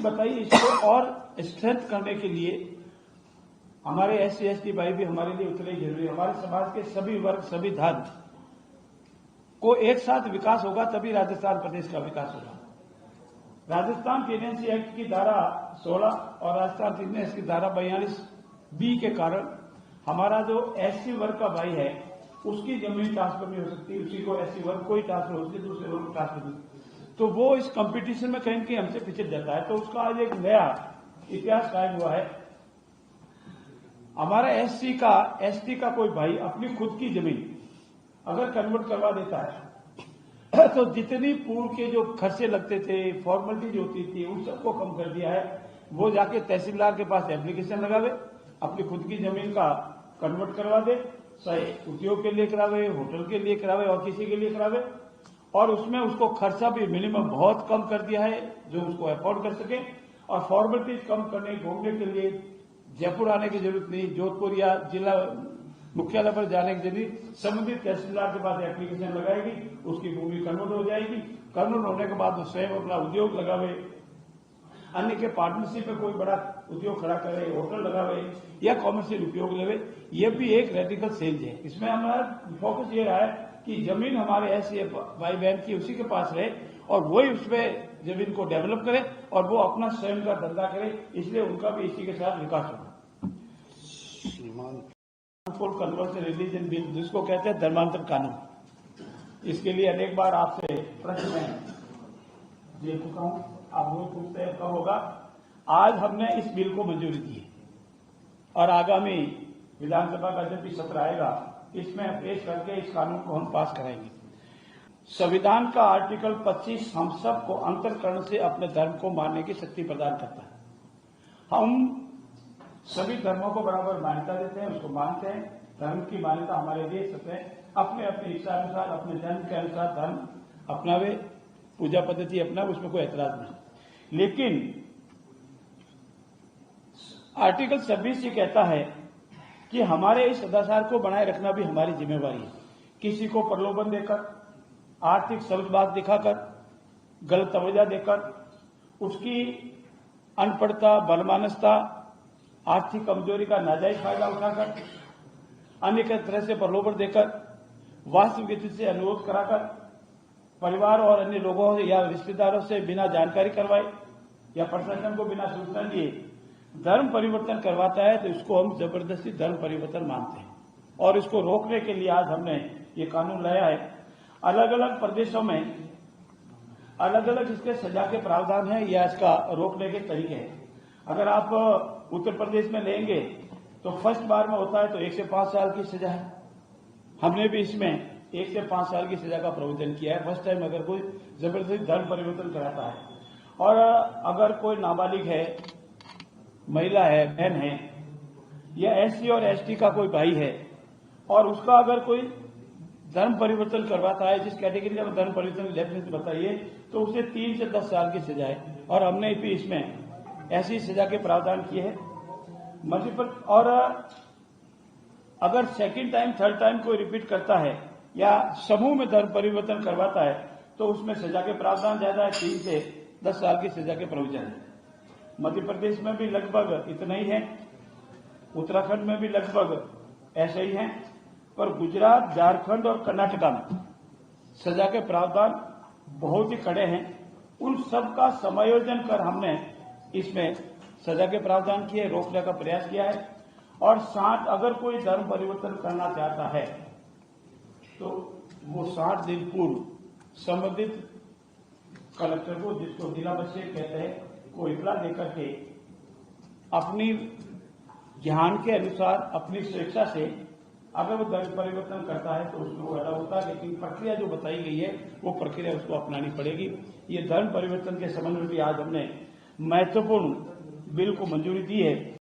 बताइए, इसको और स्ट्रेंथ करने के लिए हमारे SC ST भाई भी हमारे लिए उतने ही जरूरी है। हमारे समाज के सभी वर्ग, सभी धर्म को एक साथ विकास होगा, तभी राजस्थान प्रदेश का विकास होगा। राजस्थान टेनेंसी एक्ट की धारा 16 और राजस्थान टेनेंसी की धारा 42B के कारण हमारा जो SC वर्ग का भाई है उसकी जमीन ट्रांसफर नहीं हो सकती, उसी को SC वर्ग कोई ट्रांसफर हो सकती, दूसरे वर्ग को ट्रांसफर नहीं। तो वो इस कंपटीशन में कहीं कहीं हमसे पिछड़ जाता है। तो उसका आज एक नया इतिहास कायम हुआ है। हमारा SC का ST का कोई भाई अपनी खुद की जमीन अगर कन्वर्ट करवा देता है तो जितनी पूर्व के जो खर्चे लगते थे, फॉर्मेलिटी जो होती थी, उन सबको कम कर दिया है। वो जाके तहसीलदार के पास एप्लीकेशन लगावे, अपनी खुद की जमीन का कन्वर्ट करवा दे, चाहे उद्योग के लिए करावे, होटल के लिए करावे और किसी के लिए करावे, और उसमें उसको खर्चा भी मिनिमम बहुत कम कर दिया है जो उसको अफोर्ड कर सके। और फॉर्मेलिटीज कम करने, घूमने के लिए जयपुर आने की जरूरत नहीं, जोधपुर या जिला मुख्यालय पर जाने की जरूरत, संबंधित तहसीलदार के पास एप्लीकेशन लगाएगी, उसकी भूमि कन्वर्ट हो जाएगी। कन्वर्ट होने के बाद वो स्वयं अपना उद्योग लगावे, अन्य के पार्टनरशिप में कोई बड़ा उद्योग खड़ा करे, होटल लगावे या कॉमर्शियल उपयोग लेवे। ये भी एक रेडिकल चेंज है। इसमें हमारा फोकस ये रहा है कि जमीन हमारे ऐसे भाई बहन की उसी के पास रहे और वही उसमें जमीन को डेवलप करे और वो अपना स्वयं का धंधा करे, इसलिए उनका भी इसी के साथ विकास होगा। कन्वर्जन रिलीजन बिल, जिसको कहते हैं धर्मांतर कानून, इसके लिए अनेक बार आपसे प्रश्न दे चुका हूं, आप वो पूछते हैं कब होगा। आज हमने इस बिल को मंजूरी दी है और आगामी विधानसभा का जब भी सत्र आएगा इसमें पेश करके इस कानून को हम पास कराएंगे। संविधान का आर्टिकल 25 हम सबको अंतःकरण से अपने धर्म को मानने की शक्ति प्रदान करता है। हम सभी धर्मों को बराबर मान्यता देते हैं, उसको मानते हैं। धर्म की मान्यता हमारे लिए सबसे अपने अपने इच्छा अनुसार, अपने जन्म के अनुसार धर्म अपनावे, पूजा पद्धति अपना, उसमें कोई ऐतराज नहीं। लेकिन आर्टिकल 26 ये कहता है कि हमारे इस सदाचार को बनाए रखना भी हमारी जिम्मेवारी है। किसी को प्रलोभन देकर, आर्थिक सलबाग दिखाकर, गलत तवज्जो देकर, उसकी अनपढ़ता, बदमानसता, आर्थिक कमजोरी का नाजायज फायदा उठाकर, अन्य के तरह से प्रलोभन देकर, वास्तविक स्थिति से अनुरोध कराकर, परिवार और अन्य लोगों या रिश्तेदारों से बिना जानकारी करवाए या प्रशासन को बिना सूचना दिए धर्म परिवर्तन करवाता है तो इसको हम जबरदस्ती धर्म परिवर्तन मानते हैं। और इसको रोकने के लिए आज हमने ये कानून लाया है। अलग अलग प्रदेशों में अलग अलग इसके सजा के प्रावधान है या इसका रोकने के तरीके हैं। अगर आप उत्तर प्रदेश में लेंगे तो फर्स्ट बार में होता है तो 1 से 5 साल की सजा है। हमने भी इसमें 1 से 5 साल की सजा का प्रावधान किया है फर्स्ट टाइम अगर कोई जबरदस्ती धर्म परिवर्तन कराता है। और अगर कोई नाबालिग है, महिला है, बहन है या SC और ST का कोई भाई है और उसका अगर कोई धर्म परिवर्तन करवाता है, जिस कैटेगरी का धर्म परिवर्तन डेफिनेशन बताइए, तो उसे 3 से 10 साल की सजा है। और हमने भी इसमें ऐसी सजा के प्रावधान किए हैं मल्टीपल। और अगर सेकंड टाइम, थर्ड टाइम कोई रिपीट करता है या समूह में धर्म परिवर्तन करवाता है तो उसमें सजा के प्रावधान ज्यादा है, 3 से 10 साल की सजा के प्रावधान है। मध्य प्रदेश में भी लगभग इतना ही है, उत्तराखंड में भी लगभग ऐसे ही है, पर गुजरात, झारखंड और कर्नाटका में सजा के प्रावधान बहुत ही कड़े हैं। उन सब का समायोजन कर हमने इसमें सजा के प्रावधान किए, रोकने का प्रयास किया है। और साथ अगर कोई धर्म परिवर्तन करना चाहता है तो वो 60 दिन पूर्व संबंधित कलेक्टर को, जिसको जिला मजिस्ट्रेट कहते हैं, को इतला देकर के अपनी ज्ञान के अनुसार, अपनी स्वेच्छा से अगर वो धर्म परिवर्तन करता है तो उसमें वो अदा होता है। लेकिन प्रक्रिया जो बताई गई है वो प्रक्रिया उसको अपनानी पड़ेगी। ये धर्म परिवर्तन के संबंध में भी आज हमने महत्वपूर्ण बिल को मंजूरी दी है।